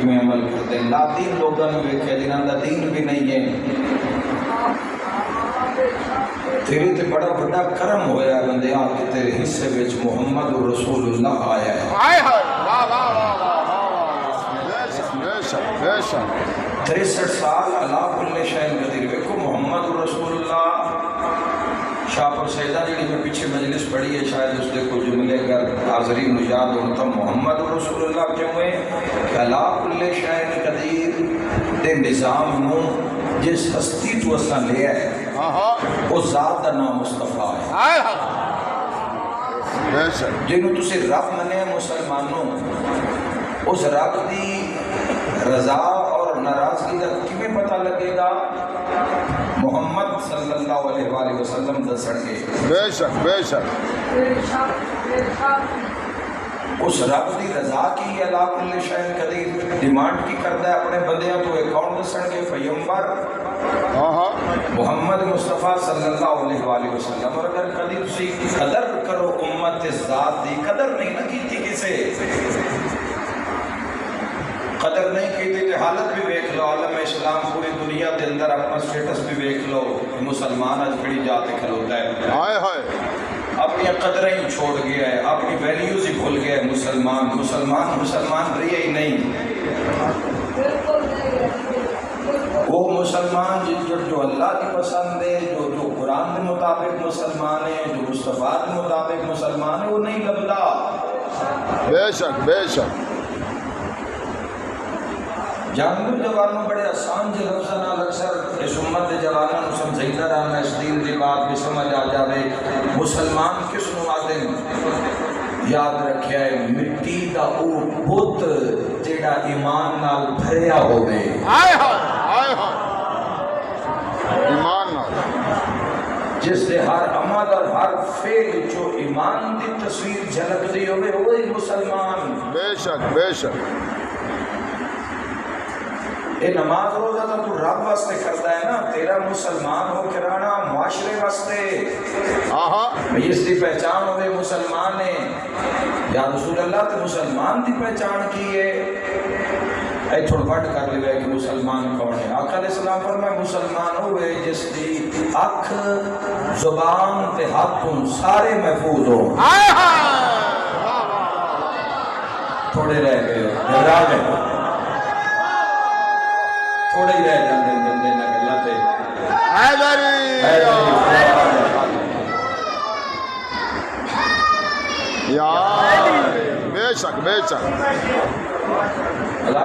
میں عمل کرتے ہیں. لا دین لوگوں نے ویکھیا جنہاں دا دین بھی نہیں ہے. تیرے تے بڑا بڑا کرم ہویا بندیا کہ تیرے حصے وچ محمد رسول اللہ آیا ہے. 63 سال علا کل شیء قدیر. ویکھو محمد رسول اللہ شاہ پر سیدہ جڑی میں پیچھے مجلس پڑھی ہے شاید اس دے کو جملے اگر حاضرین یاد ہوتا محمد رسول اللہ کیوں ہے کہ علا کل شیء قدیر دے نظام نو جس ہستی تو اساں لیا ہے وہ ذات دا نام مصطفیٰ ہے. جنہوں تسی رب منے مسلمانوں اس رب دی رضا اور ناراضگی کا کیویں پتہ لگے گا؟ محمد صلی اللہ علیہ وآلہ وسلم دسن گے. بے شک بے شک. اس رب دی رضا کی علا کل شیء قدیر ڈیمانڈ کی کرتا ہے اپنے بندیاں تو ایک کون دسن گے؟ پیغمبر محمد مصطفیٰ صلی اللہ علیہ وآلہ وسلم. اور اگر کبھی تسی قدر کرو امت ذات دی قدر نہیں نہ کیتی کسے قدر نہیں کیتی تے حالت بھی ویکھ لو. عالم اسلام پوری دنیا دے اندر اپنا سٹیٹس بھی ویکھ لو. مسلمان اج کھڑی جاتے کھلوتا ہے اپنی قدریں ہی چھوڑ گیا ہے اپنی ویلیوز ہی بھول گیا ہے. مسلمان رہی ہی نہیں. وہ مسلمان جو اللہ کی پسند ہے جو قرآن کے مطابق مسلمان ہے جو مصطفیٰ کے مطابق مسلمان ہے وہ نہیں لبدا. بے شک بے شک. جانور جوانوں بڑے آسان جو لفظ نال اکثر اس امت کے جوانوں کو سمجھائیتا رہنا اس دین کی بات بھی سمجھ آ جائے. مسلمان کس نو آتے ہیں؟ یاد رکھیا ہے مٹی دا او بت جیڑا ایمان نال بھریا ہوئے. ایمان نال جس دے ہر عمل اور ہر فعل جو ایمان دی تصویر جھلک دی ہوئے وہی مسلمان. بے شک بے شک. یہ نماز روزہ تو رب واسطے کرتا ہے نا. تیرا مسلمان ہو کرانا معاشرے واسطے اس کی پہچان ہوئے مسلمان ہے. یا رسول اللہ تے مسلمان دی پہچان کی ہے اے تھوڑ بڑھ کر لے کہ مسلمان کون ہے. آقا علیہ السلام فرمائے مسلمان ہوئے جس دی اکھ زبان تے ہاتھوں سارے محفوظ ہو. تھوڑے رہ گئے گھبرا گئے تھوڑے ہی رہ جاندے بندے نہ گلاں تے یا بے شک بے شک.